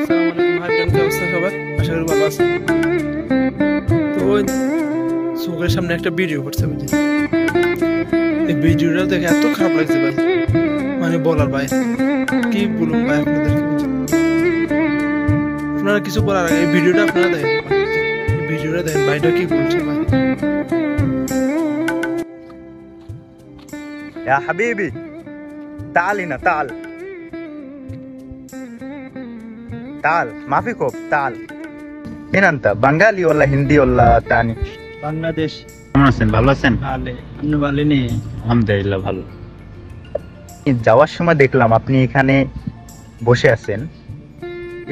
আসসালামু আলাইকুম ভাই, কেমন কি অবস্থা সবার? আশা করি ভালো আছেন। তো ওই চোখের সামনে একটা ভিডিও করছে বুঝলি, এই ভিডিওটা দেখে এত খারাপ লাগছে ভাই, মানে বলার ভাই কি বলুন ভাই আপনাদের। আপনারা কিছু বলার আগে এই ভিডিওটা আপনারা দেখেন, এই ভিডিওটা দেখেন ভাইটা কি বলছে ভাই। يا حبيبي تعال هنا تعال تعال ما في خوف تعال مين انت بنغالي ولا هندي ولا تاني বাংলাদেশ। কেমন আছেন ভালো আছেন ভালো, আপনি ভালো নেই? আলহামদুলিল্লাহ ভালো। যাওয়ার সময় দেখলাম আপনি এখানে বসে আছেন,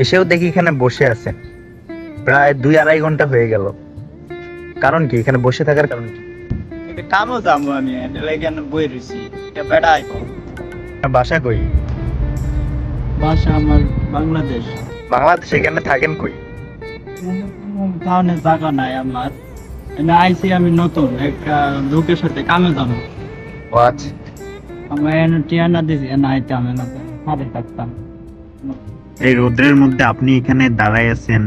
এসেও দেখি এখানে বসে আছেন, প্রায় 2-2.5 ঘন্টা হয়ে গেল। কারণ কি এখানে বসে থাকার কারণ কি? এটা কামও যাবো আমি, এটা লাগে বই রয়েছি। এটা বেড়াই, বাসা কই? বাসা আমার বাংলাদেশ। বাংলাদেশ। এখানে থাকেন কই? টাউনে জায়গা নাই আমার, এখানে আইছি আমি নতুন একটা লোকের সাথে কামে যাবো। ও আচ্ছা। আমার এখানে টিয়ানা দিছি, এখানে আইতাম, এখানে হাতে থাকতাম। এই রোদ্রের মধ্যে আপনি এখানে দাঁড়ায় আছেন,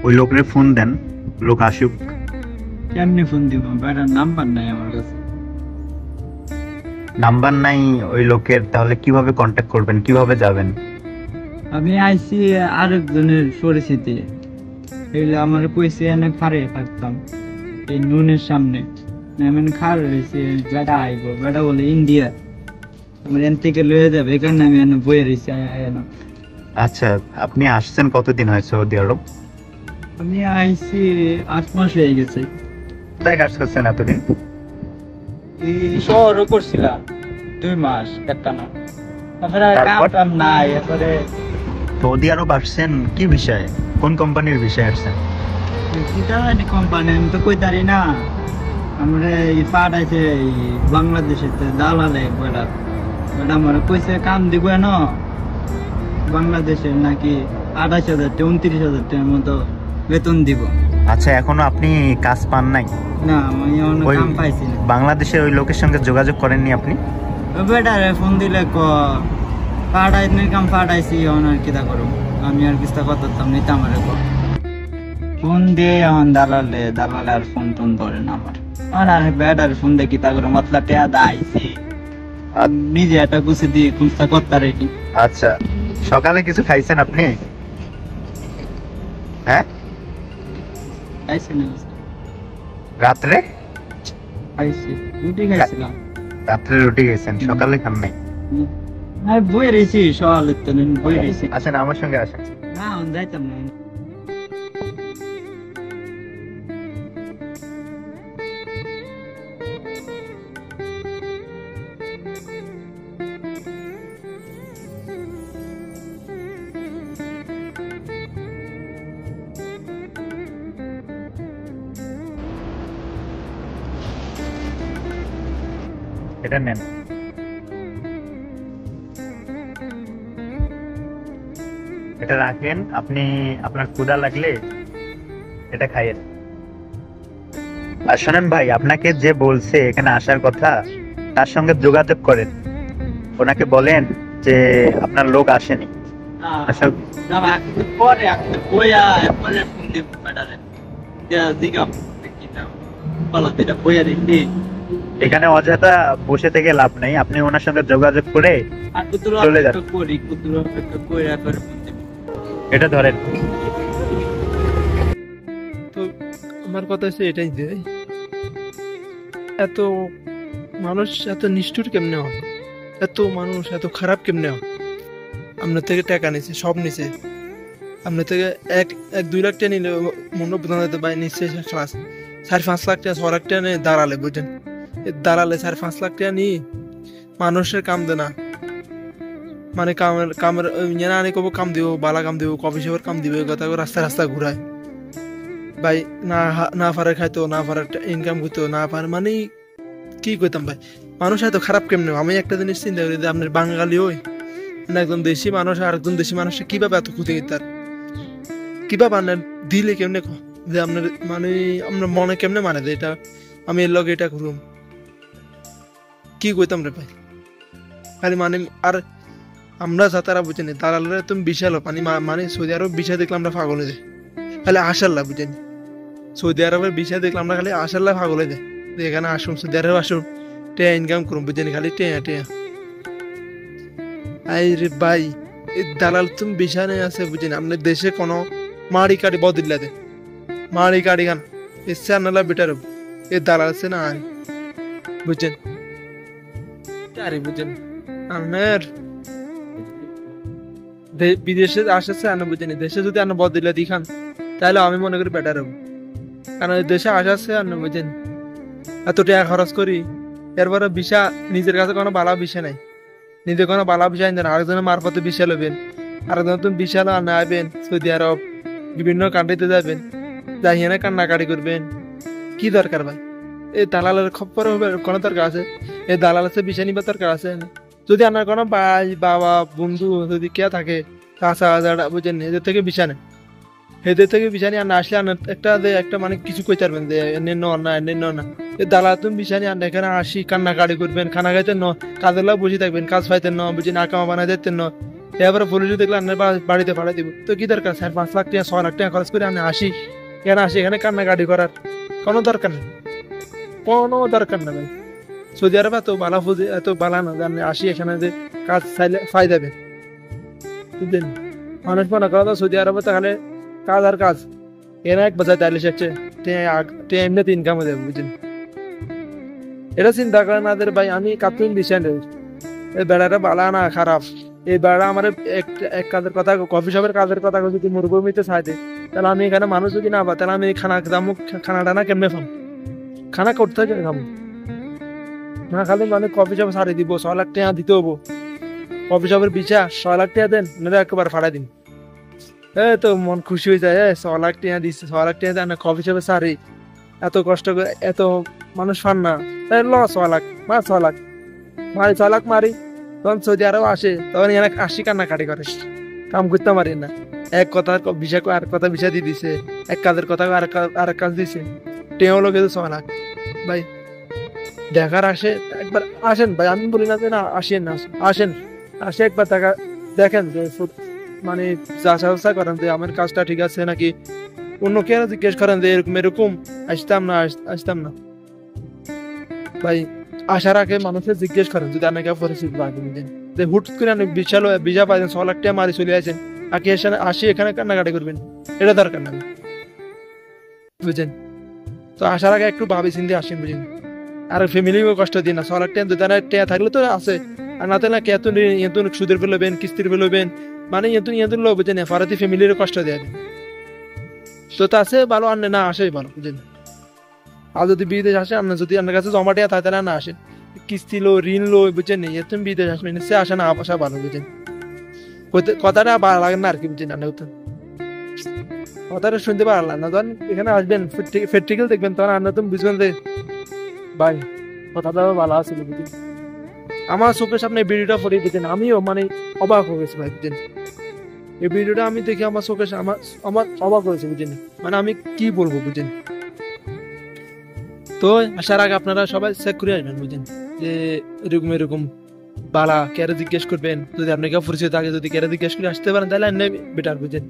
ওই লোকের ফোন দেন, লোক আসুক। কেমনি ফোন দিব? বেড়ার নাম্বার নাই আমার কাছে। নাম্বার নাই ওই লোকের, তাহলে কিভাবে কন্ট্যাক্ট করবেন, কিভাবে যাবেন? আমি আইছি আরেকজনের পরিচিতি, এগুলো আমার কইছে এনে খারে থাকতাম এই নুনের সামনে। আমি খার রয়েছি, বেড়া আইব, বেড়া বলে ইন্ডিয়া, আমার এন থেকে লয়ে যাবে, এখানে আমি এনে বয়ে রয়েছি। আচ্ছা, আপনি আসছেন কতদিন হয়েছে সৌদি আরব? আমি আইছি 8 মাস হয়ে গেছে। কোথায় কাজ করছেন এতদিন? এই শহরও করছিলাম 2 মাস, একটা না। তারপরে কাম টাম নাই। এরপরে সৌদি আরব আসছেন কি বিষয়ে, কোন কোম্পানির বিষয়ে আসছেন? কোম্পানি আমি তো কই তারি না, আমরা এই পাঠাইছে বাংলাদেশে দালালে। বেড়া বেড়া আমার কইছে কাম দিব না বাংলাদেশে, নাকি 28,000 29,000 টাকার মতো বেতন দিব। আচ্ছা, এখনো আপনি কাজ পান নাই? না, আমি এখনো ওই কাম পাইছি না। বাংলাদেশের ওই লোকের সঙ্গে যোগাযোগ করেননি আপনি? বেটারে ফোন দিলে পাঠাই কাম পাঠাইছি, এখন আর কিতা করব? আমি আর কিস্তা করতাম নিতে আমার ফোন দিয়ে এখন দালালে আর ফোন টোন ধরে না আমার। আর বেটার ফোন দিয়ে কিতা করে মতলা টেয়া দাইছি, আর নিজে একটা গুছি দিয়ে কুস্তা করতে রেখি। আচ্ছা, সকালে কিছু খাইছেন আপনি? হ্যাঁ, খাইছি না? রাত্রে? খাইছি, রুটি খাইছিলাম। রাত্রে রুটি খাইছেন, সকালে খান নাই? আমি বই রয়েছি, সকালের তো বই রয়েছি। আসেন আমার সঙ্গে আসেন। না, যাইতাম না। এটা নেন। এটা রাখেন, আপনি আপনার ক্ষুধা লাগলে এটা খাইয়েন। আর শোনেন ভাই, আপনাকে যে বলছে এখানে আসার কথা, তার সঙ্গে যোগাযোগ করেন, ওনাকে বলেন যে আপনার লোক আসেনি। আচ্ছা, পরে বইয়া পরে ফোন দিব বেটারে, দিগাম পালাতে বইয়া দেখি। এখানে অযথা বসে থেকে লাভ নাই, আপনি ওনার সঙ্গে যোগাযোগ করে চলে যান। এটা ধরেন। তো আমার কথা হচ্ছে এটাই যে এত মানুষ এত নিষ্ঠুর কেমনে হয়, এত মানুষ এত খারাপ কেমনে হয়? আপনার থেকে টাকা নিছে, সব নিছে আপনার থেকে, 1-2 লাখ টাকা নিলে মনে বোঝা যেতে পারে নিশ্চয়ই ক্লাস 4-5 লাখ টাকা 6 লাখ টাকা নিয়ে দাঁড়ালে, বুঝলেন? দাঁড়ালে 4-5 লাখ টাকা নিয়ে মানুষের কাম দে না, মানে কামের আনি কব কাম দিব, বালা কাম দিব, কফি শপের কাম দিবে, কথা রাস্তা ঘুরায় ভাই। না পারে খাইতো, না পারে ইনকাম করতো, না পারে, মানে কি কইতাম ভাই, মানুষ এত খারাপ কেমনে? আমি একটা জিনিস চিন্তা করি যে আপনার বাঙালি ওই না, একজন দেশি মানুষ আর একজন দেশি মানুষের কিভাবে এত ক্ষতি তার, কিভাবে আপনার দিলে কেমনে যে আপনার, মানে আপনার মনে কেমনে মানে যে এটা আমি এর লগে এটা করুম, কি কইতাম রে ভাই? খালি মানে আর আমরা যাতারা বুঝেনি দালালরা তুমি বিশাল মানে মানে সৌদি আরব বিষয় দেখলাম আমরা পাগল হয়ে যাই খালি আশাল্লাহ বুঝেনি সৌদি আরবের বিষয় দেখলাম আমরা খালি আশাল্লাহ পাগল হয়ে যাই এখানে আসুন সৌদি আরব আসুন টেয়া ইনকাম করুন বুঝেনি খালি টেয়া টেয়া আই রে ভাই এই দালাল তুমি বিষয় নেই আছে বুঝেনি আপনার দেশে কোনো মাড়ি কাটি বদিল্লা দে মাড়ি কাটি গান এসছে আনালা বেটার এ দালাল আছে না আর বুঝছেন আরে বুঝছেন আপনার বিদেশে আসছে আনা বুঝেনি দেশে যদি আনা বদিল্লা দিখান তাহলে আমি মনে করি বেটার হবো কারণ দেশে আসাচ্ছে আনা বুঝেন এত টাকা খরচ করি এরপরে ভিসা নিজের কাছে কোনো বালা বিষয় নাই নিজের কোনো বালা বিষয় নেই আরেকজনের মারফতে ভিসা লবেন আরেকজন তুমি ভিসা আনা আইবেন সৌদি আরব বিভিন্ন কান্ট্রিতে যাবেন যাই না কান্নাকাটি করবেন কি দরকার ভাই এই দালালের খবর হবে কোনো দরকার আছে এই দালাল আছে বিষয় নিবার দরকার আছে যদি আপনার কোনো ভাই বাবা বন্ধু যদি কে থাকে কাঁচা বুঝেন এদের থেকে বিষয় নেই এদের থেকে বিষয় নিয়ে আনা আসলে একটা মানে কিছু কই পারবেন যে এনে না এই দালাল তুমি বিষয় নিয়ে আনা এখানে আসি কান্নাকাটি করবেন খানা খাইতে কাজের লাভ বসে থাকবেন কাজ পাইতেন বুঝেন আকামা বানাই যেতেন এবারে পুলিশ দেখলে আপনার বাড়িতে পাঠাই দিব তো কি দরকার 4-5 লাখ টাকা 6 লাখ টাকা খরচ করে আমি আসি এখানে কান্নাকাটি করার কোনো দরকার নেই কোনো দরকার নেই ভাই সৌদি আরব এত বালা না যে আপনি আসি এখানে যে কাজ চাইলে পাই যাবে বুঝলেন মানুষ মনে করা তো সৌদি আরবে তাহলে কাজ আর কাজ এরা এক বাজার তাইলে শেখছে এমনিতে ইনকাম হয়ে যাবে বুঝলেন এটা চিন্তা করেন আমাদের ভাই আমি কাতুন বিষয় নেই এই বেড়াটা বালা না খারাপ এই বেড়া আমার এক কাজের কথা কফি শপের কাজের কথা যদি মরুভূমিতে চাই দেয় তাহলে আমি এখানে মানুষ যদি না পাই তাহলে আমি খানা দামো খানাটা না কেমনে পাম খানা করতে খাবো না খালি মানে কফি শপ সারি দিব 6 লাখ টাকা দিতে হবো কফি শপের বিচা 6 লাখ টাকা দেন না একবার ফাড়াই দিন তো মন খুশি হয়ে যায় 6 লাখ টাকা দিচ্ছে 6 লাখ টাকা দেন কফি শপে সারি এত কষ্ট করে এত মানুষ ফান না তাই 6 লাখ 6 লাখ মারি 6 লাখ মারি তখন সৌদি আরব আসে তখন এখানে আসি কান্নাকাটি করে কাম করতে পারি না এক কথার বিষয় আর কথা বিষয় দিয়ে দিছে এক কাজের কথা আর কাজ দিছে টেও লোকে 6 লাখ ভাই দেখার আসে একবার আসেন ভাই আমি বলি না যে না আসেন না আসেন আসে একবার দেখা দেখেন যে মানে যাচাই করেন যে আমার কাজটা ঠিক আছে নাকি অন্য কেউ জিজ্ঞেস করেন যে এরকম আসতাম না ভাই আসার আগে মানুষের জিজ্ঞেস করেন যদি আপনাকে পরিস্থিতি বাগিয়ে যে হুট করে আপনি বিশাল ভিসা পাইছেন 6 লাখ টাকা মারি চলে আসেন আগে আসি এখানে কান্নাকাটি করবেন এটা দরকার না বুঝছেন তো আসার আগে একটু ভাবি চিন্তে আসেন বুঝেন আর ফ্যামিলিও কষ্ট দিন না 6 লাখ টাকা থাকলে তো আছে আর না থাকলে এত সুদের ফেলবেন কিস্তির ফেলবেন মানে এত লো বুঝেন ফারাতি ফ্যামিলির কষ্ট দেয় তো তা আছে ভালো আনে না আসে ভালো বুঝেন আর যদি বিদেশ আসে আপনার যদি আপনার কাছে জমা টাকা থাকে তাহলে না আসেন কিস্তি লো ঋণ লো বুঝছেন তুমি বিদেশ আসবেন সে আসে না আসা ভালো বুঝেন কথাটা ভালো লাগে না আর কি বুঝছেন আনে কথাটা শুনতে ভালো লাগে না যখন এখানে আসবেন প্র্যাকটিক্যাল দেখবেন তখন আপনার তুমি বুঝবেন যে ভাই কথাটা ভালো আছে বুঝছেন আমার চোখের সামনে ভিডিওটা পড়ে বুঝছেন আমিও মানে অবাক হয়ে গেছি ভাই বুঝছেন এই ভিডিওটা আমি দেখি আমার চোখের আমার অবাক হয়েছে বুঝছেন মানে আমি কি বলবো বুঝছেন তো আসার আগে আপনারা সবাই চেক করে আসবেন বুঝছেন যে এরকম বালা কেরে জিজ্ঞেস করবেন যদি আপনাকে পরিচিত থাকে যদি কেরে জিজ্ঞেস করে আসতে পারেন তাহলে বেটার বুঝছেন